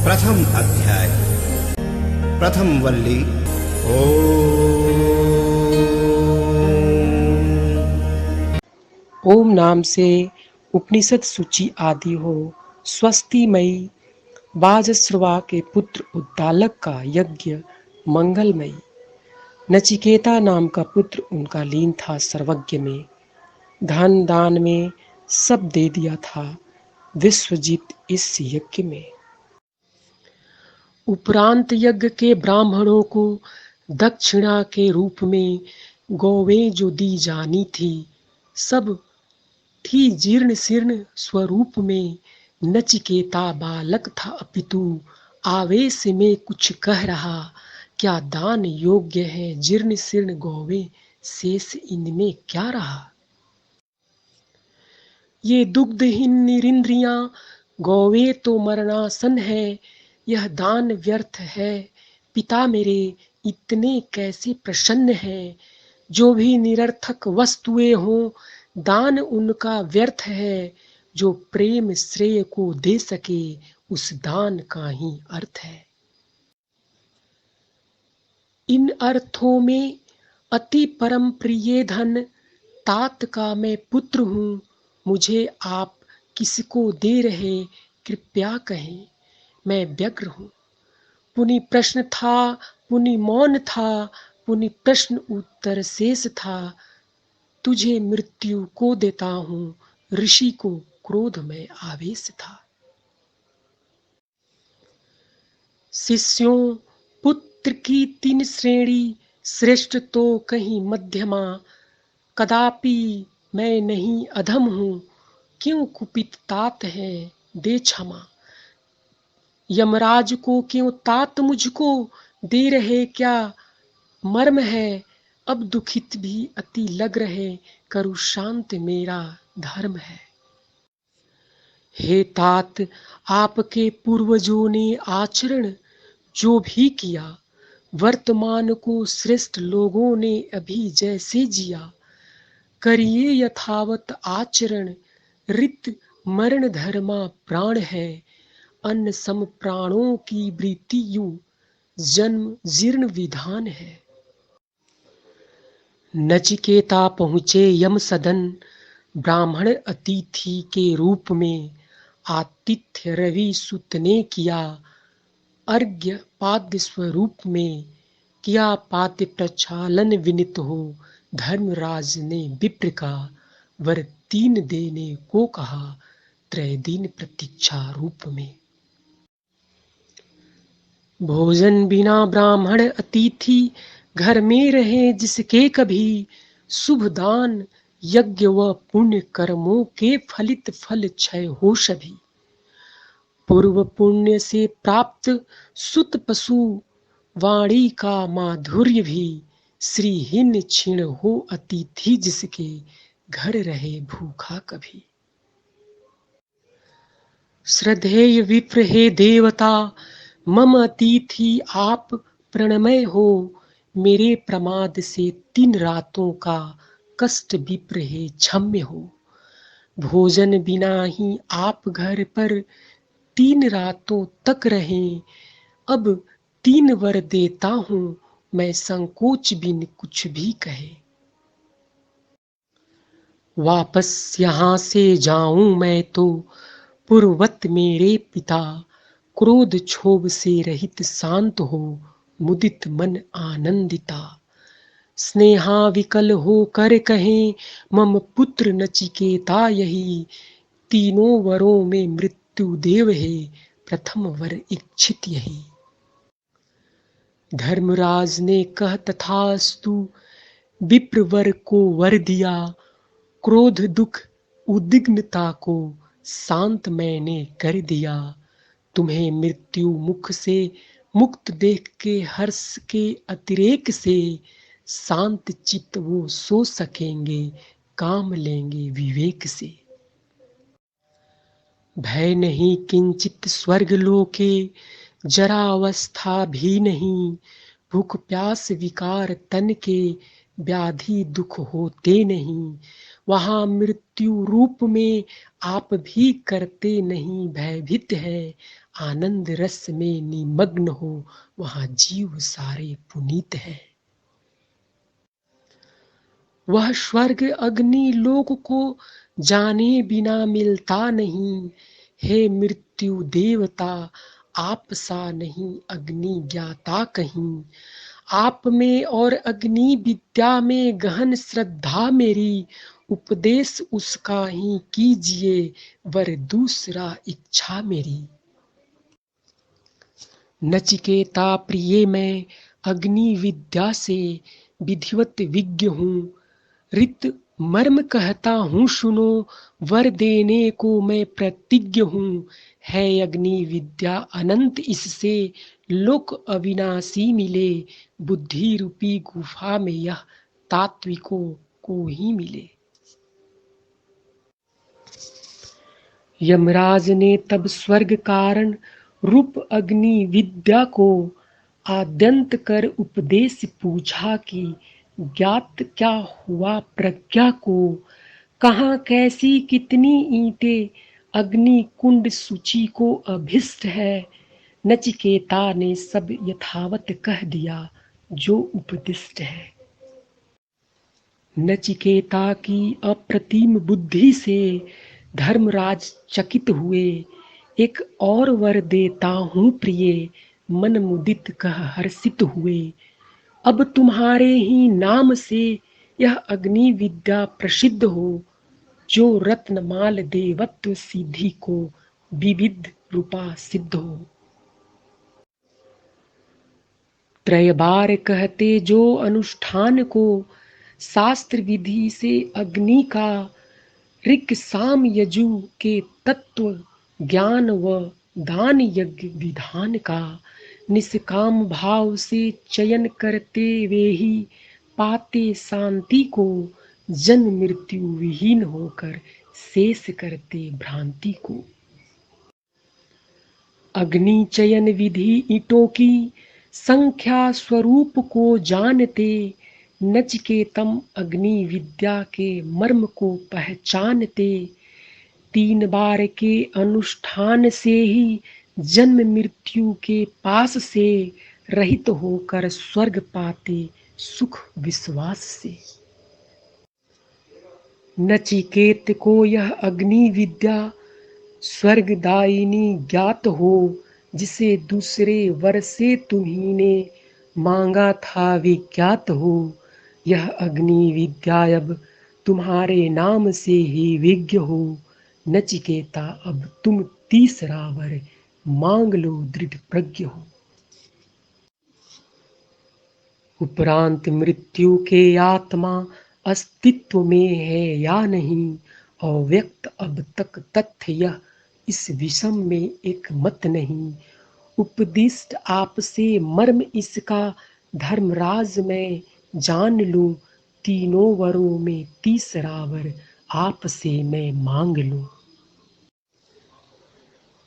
प्रथम अध्याय। प्रथम वल्ली। ओम नाम से उपनिषद सूची आदि हो। स्वस्ति मई बाजस्रवा के पुत्र उद्दालक का यज्ञ मंगलमयी। नचिकेता नाम का पुत्र उनका लीन था सर्वज्ञ में। धन दान में सब दे दिया था विश्वजीत इस यज्ञ में। उपरांत यज्ञ के ब्राह्मणों को दक्षिणा के रूप में गौवें जो दी जानी थी, सब थी जीर्ण शीर्ण स्वरूप में। नचिकेता बालक था अपितु आवेश में कुछ कह रहा, क्या दान योग्य है जीर्ण शीर्ण गौवें, शेष इनमें क्या रहा। ये दुग्धहीन निरिंद्रियां गौवें तो मरणासन है, यह दान व्यर्थ है पिता मेरे इतने कैसे प्रसन्न है। जो भी निरर्थक वस्तुएं हों दान उनका व्यर्थ है, जो प्रेम श्रेय को दे सके उस दान का ही अर्थ है। इन अर्थों में अति परम प्रिय धन तात का मैं पुत्र हूँ, मुझे आप किसको दे रहे कृपया कहें, मैं व्यग्र हूँ। पुनि प्रश्न था पुनि मौन था, पुनि प्रश्न उत्तर शेष था। तुझे मृत्यु को देता हूँ, ऋषि को क्रोध में आवेश था। शिष्यों पुत्र की तीन श्रेणी, श्रेष्ठ तो कहीं मध्यमा। कदापि मैं नहीं अधम हूँ, क्यों कुपित तात है दे क्षमा। यमराज को क्यों तात मुझको दे रहे, क्या मर्म है। अब दुखित भी अति लग रहे, करु शांत मेरा धर्म है। हे तात आपके पूर्वजों ने आचरण जो भी किया, वर्तमान को श्रेष्ठ लोगों ने अभी जैसे जिया। करिए यथावत आचरण, ऋत मरण धर्मा प्राण है। अन्न सम प्राणों की वृत्ति यूं जन्म जीर्ण विधान है। नचिकेता पहुँचे यम सदन, ब्राह्मण अतिथि के रूप में। आतिथ्य रवि सुत ने किया, अर्घ्य पाद्य स्वरूप में। किया पाद्य प्रक्षालन विनित हो, धर्मराज ने विप्र का वर 3 देने को कहा, त्रय दिन प्रतीक्षा रूप में। भोजन बिना ब्राह्मण अतिथि घर में रहे जिसके कभी, शुभ दान यज्ञ व पुण्य कर्मों के फलित फल क्षय हो सभी। पूर्व पुण्य से प्राप्त सुत पशु वाणी का माधुर्य भी, श्रीहीन क्षीण हो अतिथि जिसके घर रहे भूखा कभी। श्रद्धेय विप्र हे देवता, मम अतिथि आप प्रणमय हो। मेरे प्रमाद से 3 रातों का कष्ट विप्र हे क्षम्य हो। भोजन बिना ही आप घर पर 3 रातों तक रहें, अब 3 वर देता हूँ मैं संकोच बिन कुछ भी कहे। वापस यहाँ से जाऊं मैं तो पूर्ववत मेरे पिता, क्रोध क्षोभ से रहित शांत हो मुदित मन आनंदिता। स्नेहा विकल हो कर कहें मम पुत्र नचिकेता यही, तीनों वरों में मृत्यु देव है प्रथम वर इच्छित यही। धर्मराज ने कह तथास्तु विप्र वर को वर दिया, क्रोध दुख उद्विग्नता को शांत मैंने कर दिया। तुम्हें मृत्यु मुख से मुक्त देख के हर्ष के अतिरेक से, शांत चित्त वो सो सकेंगे काम लेंगे विवेक से। भय नहीं किंचित स्वर्ग लोके, जरा अवस्था भी नहीं। भूख प्यास विकार तन के, व्याधि दुख होते नहीं। वहाँ मृत्यु रूप में आप भी करते नहीं भयभीत है, आनंद रस में निमग्न हो वहां जीव सारे पुनीत हैं। वह स्वर्ग अग्नि लोक को जाने बिना मिलता नहीं। हे मृत्यु देवता आप सा नहीं अग्नि ज्ञाता कहीं। आप में और अग्नि विद्या में गहन श्रद्धा मेरी। उपदेश उसका ही कीजिए वर दूसरा इच्छा मेरी। नचिकेता प्रिय मैं अग्नि विद्या से विधिवत विज्ञ हूँ। ऋत मर्म कहता हूँ सुनो वर देने को मैं प्रतिज्ञ हूँ। है अग्नि विद्या अनंत इससे लोक अविनाशी मिले। बुद्धि रूपी गुफा में यह तात्विकों को ही मिले। यमराज ने तब स्वर्ग कारण रूप अग्नि विद्या को आद्यंत कर उपदेश पूछा कि ज्ञात क्या हुआ प्रज्ञा को। कहाँ कैसी कितनी ईंटें अग्नि कुंड सूची को अभिष्ट है। नचिकेता ने सब यथावत कह दिया जो उपदिष्ट है। नचिकेता की अप्रतिम बुद्धि से धर्मराज चकित हुए। एक और वर देता हूँ प्रिय मन मुदित कह हर्षित हुए। अब तुम्हारे ही नाम से यह अग्नि विद्या प्रसिद्ध हो। जो रत्नमाल देवत्व सिद्धि को विविध रूपा सिद्ध हो। त्रय बार कहते जो अनुष्ठान को शास्त्र विधि से अग्नि का। ऋक साम यजु के तत्व ज्ञान व दान यज्ञ विधान का। निष्काम भाव से चयन करते वे ही पाते शांति को। जन्म मृत्यु विहीन होकर शेष करते भ्रांति को। अग्नि चयन विधि ईंटों की संख्या स्वरूप को जानते। नचिकेतम अग्नि विद्या के मर्म को पहचानते। 3 बार के अनुष्ठान से ही जन्म मृत्यु के पास से रहित होकर स्वर्ग पाते सुख विश्वास से। नचिकेत को यह अग्नि विद्या स्वर्गदायिनी ज्ञात हो। जिसे दूसरे वर से तुम्ही ने मांगा था विज्ञात हो। यह अग्नि विद्या अब तुम्हारे नाम से ही विज्ञ हो। नचिकेता अब तुम तीसरा वर मांग लो दृढ़ प्रज्ञ हो। उपरांत मृत्यु के आत्मा अस्तित्व में है या नहीं अव्यक्त अब तक तथ्य यह इस विषम में एक मत नहीं। उपदिष्ट आपसे मर्म इसका धर्मराज में जान लूं। तीनों वरों में तीसरा वर आपसे मैं मांग लूं।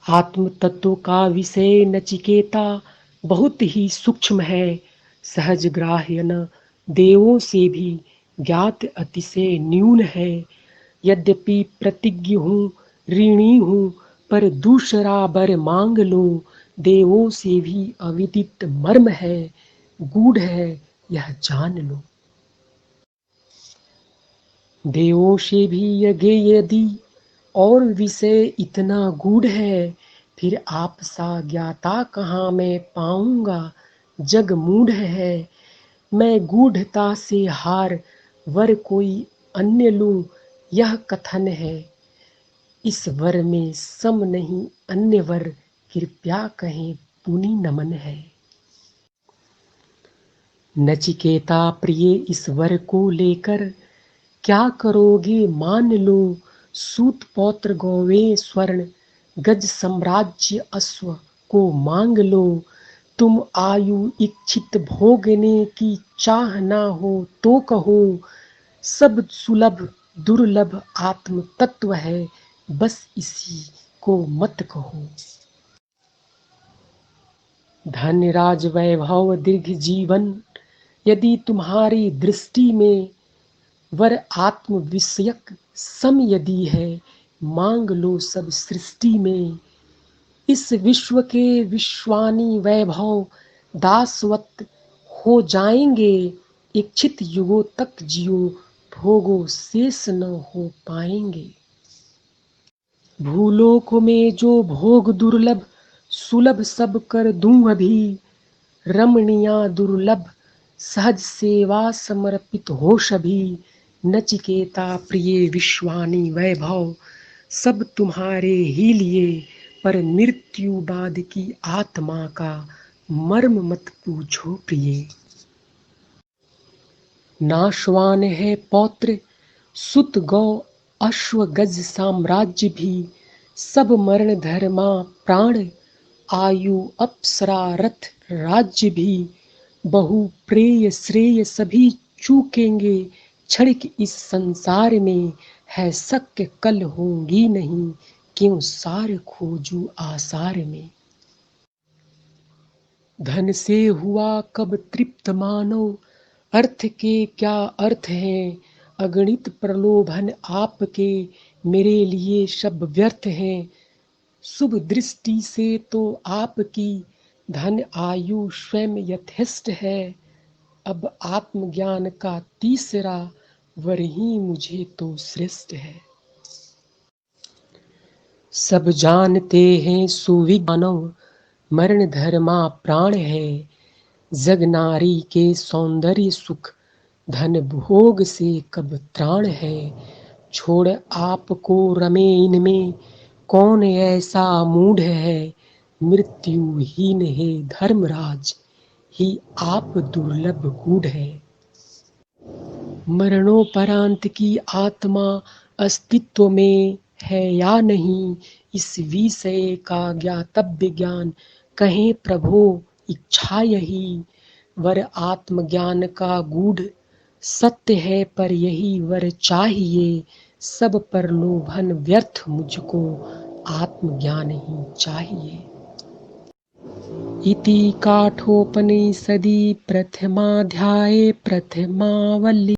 आत्म तत्व का विषय नचिकेता बहुत ही सूक्ष्म है। सहज ग्राह्य न देवों से भी ज्ञात अतिशय न्यून है। यद्यपि प्रतिज्ञ हूँ ऋणी हूँ पर दूसरा वर मांग लो। देवों से भी अविदित मर्म है गूढ़ है यह जान लो। देवों से भी यज्ञ यदि और विषय इतना गूढ़ है। फिर आप सा ज्ञाता कहाँ मैं पाऊंगा जग मूढ़ है। मैं गूढ़ता से हार वर कोई अन्य लूं यह कथन है। इस वर में सम नहीं अन्य वर कृपया कहें पुनि नमन है। नचिकेता प्रिय इस वर को लेकर क्या करोगे मान लो। सूत पौत्र गौवे स्वर्ण गज साम्राज्य अश्व को मांग लो। तुम आयु इच्छित भोगने की चाह ना हो तो कहो। सब सुलभ दुर्लभ आत्म तत्व है बस इसी को मत कहो। धन्य राज वैभव दीर्घ जीवन यदि तुम्हारी दृष्टि में वर आत्म विषयक सम यदि है मांग लो सब सृष्टि में। इस विश्व के विश्वानी वैभव दासवत हो जाएंगे, इच्छित युगों तक जियो, भोगो शेष न हो पाएंगे। भूलोक में जो भोग दुर्लभ, सुलभ सब कर दूं अभी, रमणीया दुर्लभ सहज सेवा समर्पित हो सभी। नचिकेता प्रिय विश्वानी वैभव, सब तुम्हारे ही लिए, पर मृत्यु बाद की आत्मा का मर्म मत पूछो प्रिय। नाशवान है पौत्र सुत गौ अश्व गज साम्राज्य भी, सब मरण धर्मा प्राण आयु अप्सरा रथ राज्य भी। बहु प्रेय श्रेय सभी चूकेंगे, क्षणिक इस संसार में, है शक्य कल होंगी नहीं, क्यों सार खोजू आसार में। धन से हुआ कब तृप्त मानव, अर्थ के क्या अर्थ हैं, अगणित प्रलोभन आपके, मेरे लिए सब व्यर्थ हैं। शुभ दृष्टि से तो आपकी, धन आयु स्वयं यथेष्ट है, अब आत्मज्ञान का तीसरा वर ही मुझे तो श्रेष्ठ है। सब जानते हैं सुविज्ञानव, मरण धर्मा प्राण है, जग नारी के सौंदर्य सुख, धन भोग से कब त्राण है। छोड़ आपको रमे इनमें, कौन ऐसा मूढ़ है, मृत्युहीन है धर्मराज, ही आप दुर्लभ गूढ़ है। मरणोपरांत की आत्मा अस्तित्व में है या नहीं, इस विषय का ज्ञातव्य ज्ञान, कहें प्रभो इच्छा यही। वर आत्मज्ञान का गूढ़ सत्य है, पर यही वर चाहिए, सब प्रलोभन व्यर्थ, मुझको आत्मज्ञान ही चाहिए। इति काठोपनिषदि प्रथमाध्याये प्रथमावल्ली।